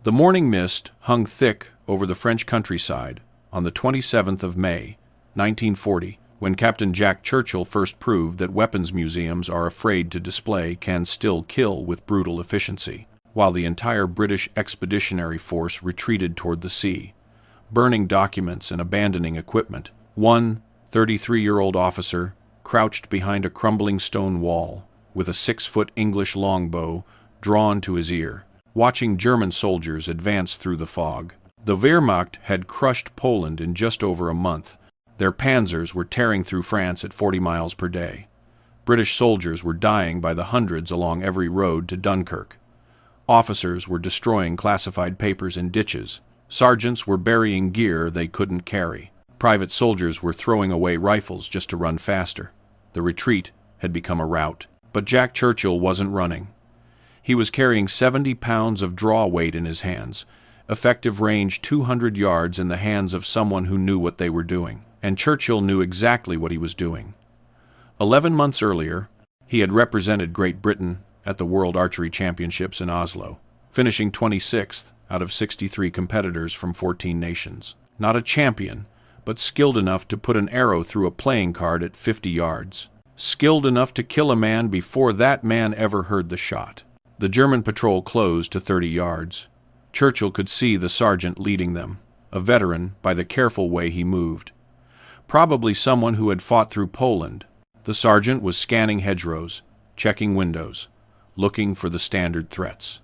The morning mist hung thick over the French countryside on the 27th of May, 1940, when Captain Jack Churchill first proved that weapons museums are afraid to display can still kill with brutal efficiency, while the entire British Expeditionary Force retreated toward the sea, burning documents and abandoning equipment. One 33-year-old officer crouched behind a crumbling stone wall with a 6-foot English longbow drawn to his ear, watching German soldiers advance through the fog. The Wehrmacht had crushed Poland in just over a month. Their Panzers were tearing through France at 40 miles per day. British soldiers were dying by the hundreds along every road to Dunkirk. Officers were destroying classified papers in ditches. Sergeants were burying gear they couldn't carry. Private soldiers were throwing away rifles just to run faster. The retreat had become a rout. But Jack Churchill wasn't running. He was carrying 70 pounds of draw weight in his hands, effective range 200 yards in the hands of someone who knew what they were doing. And Churchill knew exactly what he was doing. 11 months earlier, he had represented Great Britain at the World Archery Championships in Oslo, finishing 26th out of 63 competitors from 14 nations. Not a champion, but skilled enough to put an arrow through a playing card at 50 yards. Skilled enough to kill a man before that man ever heard the shot. The German patrol closed to 30 yards. Churchill could see the sergeant leading them, a veteran by the careful way he moved. Probably someone who had fought through Poland. The sergeant was scanning hedgerows, checking windows, looking for the standard threats.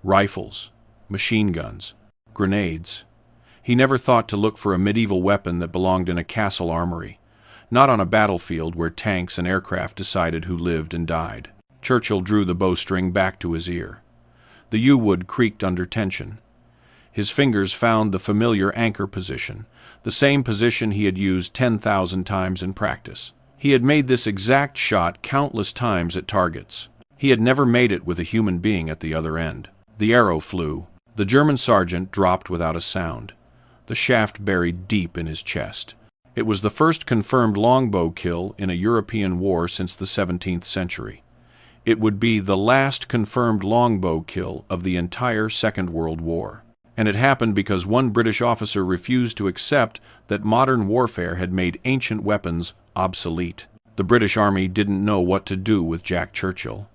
Rifles, machine guns, grenades. He never thought to look for a medieval weapon that belonged in a castle armory, not on a battlefield where tanks and aircraft decided who lived and died. Churchill drew the bowstring back to his ear. The yew-wood creaked under tension. His fingers found the familiar anchor position, the same position he had used 10,000 times in practice. He had made this exact shot countless times at targets. He had never made it with a human being at the other end. The arrow flew. The German sergeant dropped without a sound, the shaft buried deep in his chest. It was the first confirmed longbow kill in a European war since the 17th century. It would be the last confirmed longbow kill of the entire Second World War. And it happened because one British officer refused to accept that modern warfare had made ancient weapons obsolete. The British Army didn't know what to do with Jack Churchill.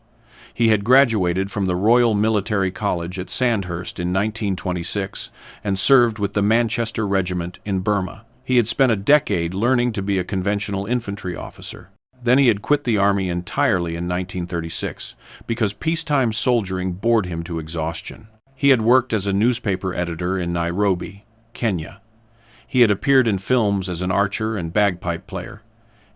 He had graduated from the Royal Military College at Sandhurst in 1926 and served with the Manchester Regiment in Burma. He had spent a decade learning to be a conventional infantry officer. Then he had quit the army entirely in 1936 because peacetime soldiering bored him to exhaustion. He had worked as a newspaper editor in Nairobi, Kenya. He had appeared in films as an archer and bagpipe player,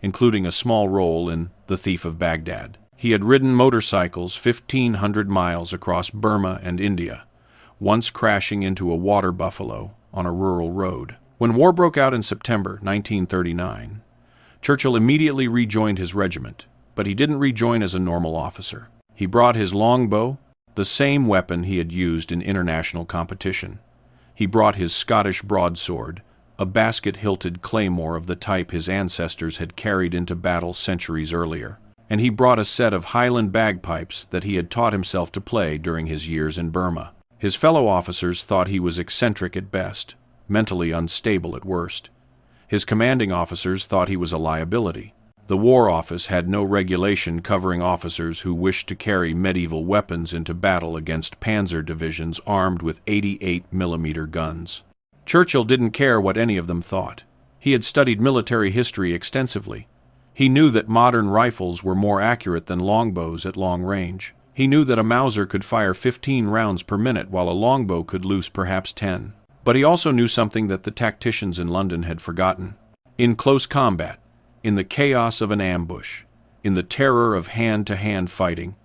including a small role in The Thief of Baghdad. He had ridden motorcycles 1,500 miles across Burma and India, once crashing into a water buffalo on a rural road. When war broke out in September 1939, Churchill immediately rejoined his regiment, but he didn't rejoin as a normal officer. He brought his longbow, the same weapon he had used in international competition. He brought his Scottish broadsword, a basket-hilted claymore of the type his ancestors had carried into battle centuries earlier. And he brought a set of Highland bagpipes that he had taught himself to play during his years in Burma. His fellow officers thought he was eccentric at best, mentally unstable at worst. His commanding officers thought he was a liability. The War Office had no regulation covering officers who wished to carry medieval weapons into battle against panzer divisions armed with 88mm guns. Churchill didn't care what any of them thought. He had studied military history extensively. He knew that modern rifles were more accurate than longbows at long range. He knew that a Mauser could fire 15 rounds per minute while a longbow could loose perhaps 10. But he also knew something that the tacticians in London had forgotten. In close combat, in the chaos of an ambush, in the terror of hand-to-hand fighting,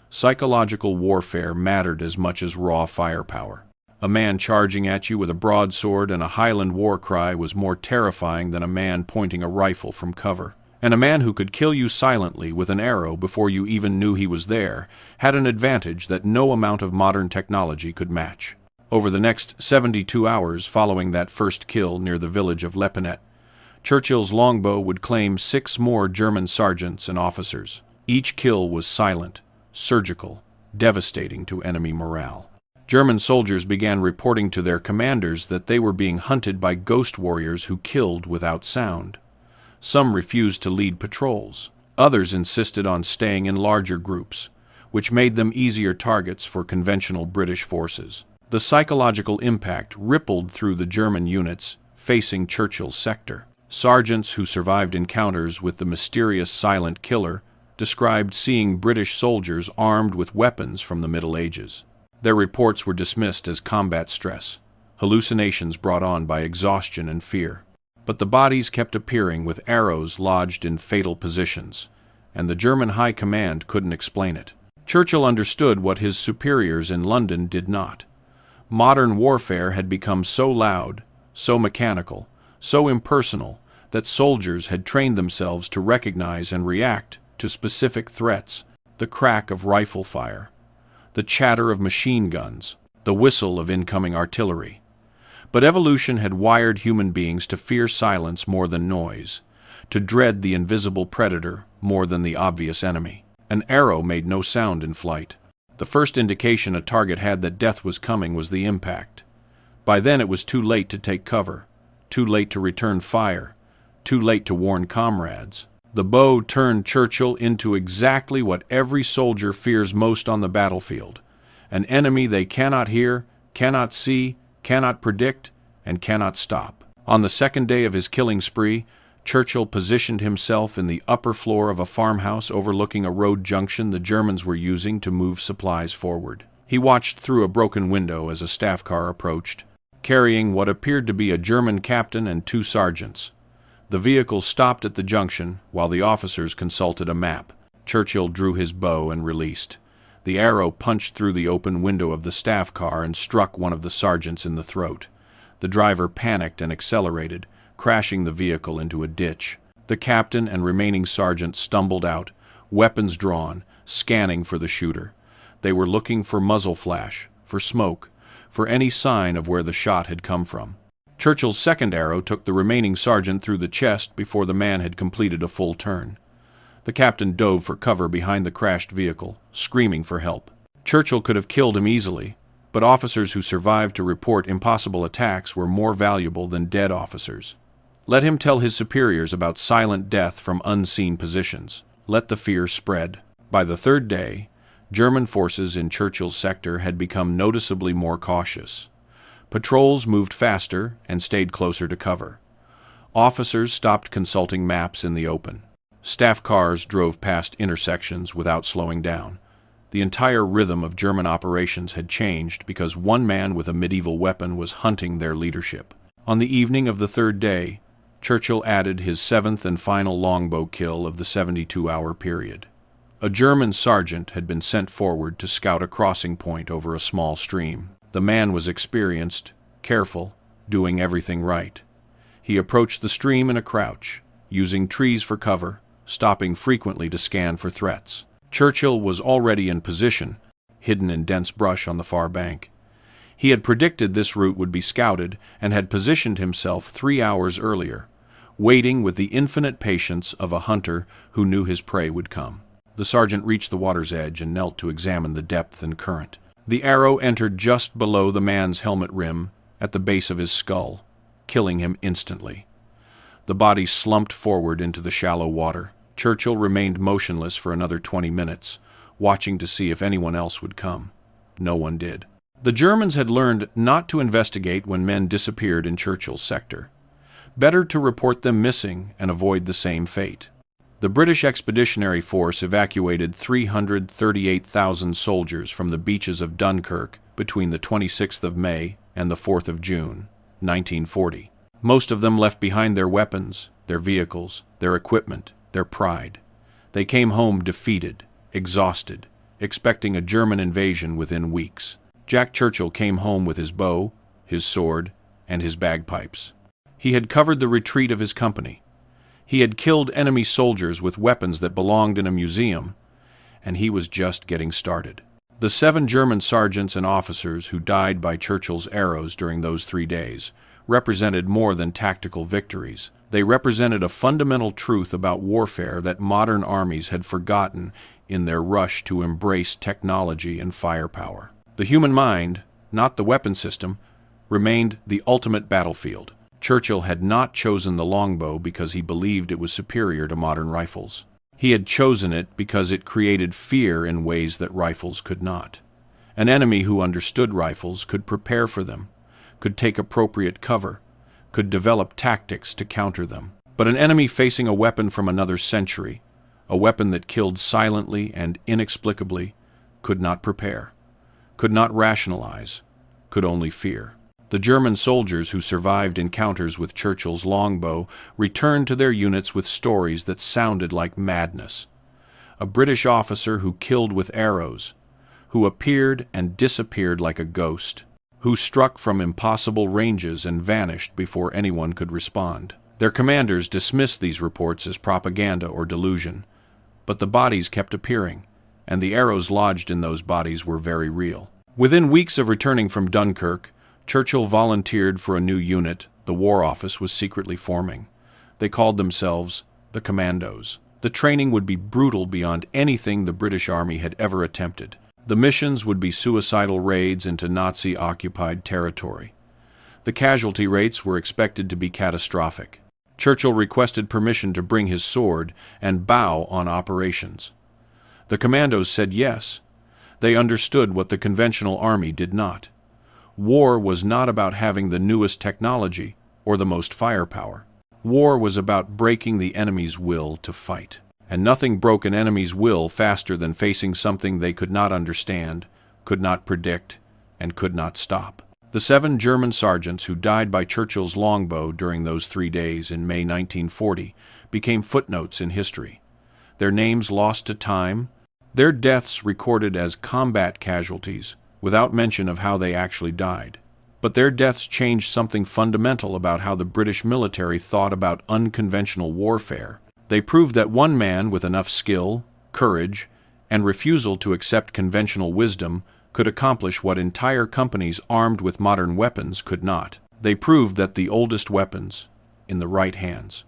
psychological warfare mattered as much as raw firepower. A man charging at you with a broadsword and a Highland war cry was more terrifying than a man pointing a rifle from cover. And a man who could kill you silently with an arrow before you even knew he was there had an advantage that no amount of modern technology could match. Over the next 72 hours following that first kill near the village of Lepinet, Churchill's longbow would claim 6 more German sergeants and officers. Each kill was silent, surgical, devastating to enemy morale. German soldiers began reporting to their commanders that they were being hunted by ghost warriors who killed without sound. Some refused to lead patrols. Others insisted on staying in larger groups, which made them easier targets for conventional British forces. The psychological impact rippled through the German units facing Churchill's sector. Sergeants who survived encounters with the mysterious silent killer described seeing British soldiers armed with weapons from the Middle Ages. Their reports were dismissed as combat stress, hallucinations brought on by exhaustion and fear. But the bodies kept appearing with arrows lodged in fatal positions, and the German high command couldn't explain it. Churchill understood what his superiors in London did not. Modern warfare had become so loud, so mechanical, so impersonal, that soldiers had trained themselves to recognize and react to specific threats: the crack of rifle fire, the chatter of machine guns, the whistle of incoming artillery. But evolution had wired human beings to fear silence more than noise, to dread the invisible predator more than the obvious enemy. An arrow made no sound in flight. The first indication a target had that death was coming was the impact. By then it was too late to take cover, too late to return fire, too late to warn comrades. The bow turned Churchill into exactly what every soldier fears most on the battlefield: an enemy they cannot hear, cannot see, cannot predict, and cannot stop. On the second day of his killing spree, Churchill positioned himself in the upper floor of a farmhouse overlooking a road junction the Germans were using to move supplies forward. He watched through a broken window as a staff car approached, carrying what appeared to be a German captain and 2 sergeants. The vehicle stopped at the junction while the officers consulted a map. Churchill drew his bow and released. The arrow punched through the open window of the staff car and struck one of the sergeants in the throat. The driver panicked and accelerated, crashing the vehicle into a ditch. The captain and remaining sergeant stumbled out, weapons drawn, scanning for the shooter. They were looking for muzzle flash, for smoke, for any sign of where the shot had come from. Churchill's second arrow took the remaining sergeant through the chest before the man had completed a full turn. The captain dove for cover behind the crashed vehicle, screaming for help. Churchill could have killed him easily, but officers who survived to report impossible attacks were more valuable than dead officers. Let him tell his superiors about silent death from unseen positions. Let the fear spread. By the third day, German forces in Churchill's sector had become noticeably more cautious. Patrols moved faster and stayed closer to cover. Officers stopped consulting maps in the open. Staff cars drove past intersections without slowing down. The entire rhythm of German operations had changed because one man with a medieval weapon was hunting their leadership. On the evening of the third day, Churchill added his 7th and final longbow kill of the 72-hour period. A German sergeant had been sent forward to scout a crossing point over a small stream. The man was experienced, careful, doing everything right. He approached the stream in a crouch, using trees for cover, stopping frequently to scan for threats. Churchill was already in position, hidden in dense brush on the far bank. He had predicted this route would be scouted and had positioned himself 3 hours earlier, waiting with the infinite patience of a hunter who knew his prey would come. The sergeant reached the water's edge and knelt to examine the depth and current. The arrow entered just below the man's helmet rim, at the base of his skull, killing him instantly. The body slumped forward into the shallow water. Churchill remained motionless for another 20 minutes, watching to see if anyone else would come. No one did. The Germans had learned not to investigate when men disappeared in Churchill's sector. Better to report them missing and avoid the same fate. The British Expeditionary Force evacuated 338,000 soldiers from the beaches of Dunkirk between the 26th of May and the 4th of June, 1940. Most of them left behind their weapons, their vehicles, their equipment, their pride. They came home defeated, exhausted, expecting a German invasion within weeks. Jack Churchill came home with his bow, his sword, and his bagpipes. He had covered the retreat of his company. He had killed enemy soldiers with weapons that belonged in a museum, and he was just getting started. The 7 German sergeants and officers who died by Churchill's arrows during those 3 days represented more than tactical victories. They represented a fundamental truth about warfare that modern armies had forgotten in their rush to embrace technology and firepower. The human mind, not the weapon system, remained the ultimate battlefield. Churchill had not chosen the longbow because he believed it was superior to modern rifles. He had chosen it because it created fear in ways that rifles could not. An enemy who understood rifles could prepare for them, could take appropriate cover, could develop tactics to counter them. But an enemy facing a weapon from another century, a weapon that killed silently and inexplicably, could not prepare, could not rationalize, could only fear. The German soldiers who survived encounters with Churchill's longbow returned to their units with stories that sounded like madness. A British officer who killed with arrows, who appeared and disappeared like a ghost, who struck from impossible ranges and vanished before anyone could respond. Their commanders dismissed these reports as propaganda or delusion, but the bodies kept appearing, and the arrows lodged in those bodies were very real. Within weeks of returning from Dunkirk, Churchill volunteered for a new unit the War Office was secretly forming. They called themselves the Commandos. The training would be brutal beyond anything the British Army had ever attempted. The missions would be suicidal raids into Nazi-occupied territory. The casualty rates were expected to be catastrophic. Churchill requested permission to bring his sword and bow on operations. The commandos said yes. They understood what the conventional army did not. War was not about having the newest technology or the most firepower. War was about breaking the enemy's will to fight. And nothing broke an enemy's will faster than facing something they could not understand, could not predict, and could not stop. The 7 German sergeants who died by Churchill's longbow during those 3 days in May 1940 became footnotes in history. Their names lost to time, their deaths recorded as combat casualties, without mention of how they actually died. But their deaths changed something fundamental about how the British military thought about unconventional warfare. They proved that one man with enough skill, courage, and refusal to accept conventional wisdom could accomplish what entire companies armed with modern weapons could not. They proved that the oldest weapons, in the right hands,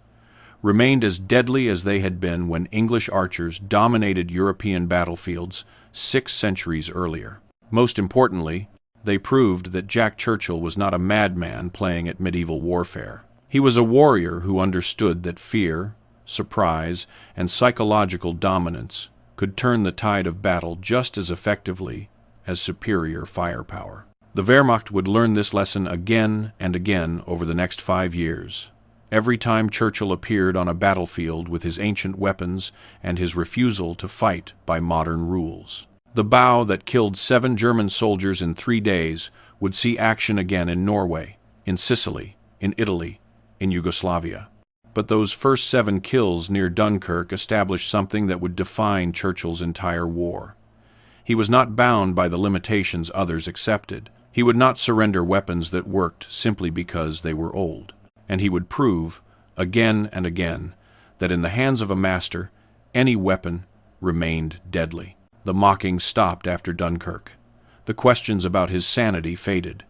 remained as deadly as they had been when English archers dominated European battlefields 6 centuries earlier. Most importantly, they proved that Jack Churchill was not a madman playing at medieval warfare. He was a warrior who understood that fear, surprise, and psychological dominance could turn the tide of battle just as effectively as superior firepower. The Wehrmacht would learn this lesson again and again over the next 5 years. Every time Churchill appeared on a battlefield with his ancient weapons and his refusal to fight by modern rules. The bow that killed 7 German soldiers in 3 days would see action again in Norway, in Sicily, in Italy, in Yugoslavia. But those first 7 kills near Dunkirk established something that would define Churchill's entire war. He was not bound by the limitations others accepted. He would not surrender weapons that worked simply because they were old. And he would prove, again and again, that in the hands of a master, any weapon remained deadly. The mocking stopped after Dunkirk. The questions about his sanity faded.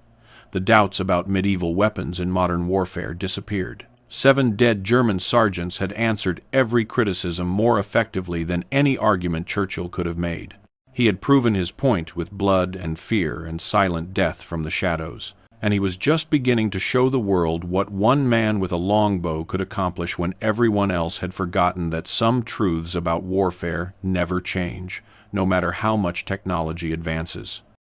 The doubts about medieval weapons in modern warfare disappeared. 7 dead German sergeants had answered every criticism more effectively than any argument Churchill could have made. He had proven his point with blood and fear and silent death from the shadows, and he was just beginning to show the world what one man with a longbow could accomplish when everyone else had forgotten that some truths about warfare never change, no matter how much technology advances.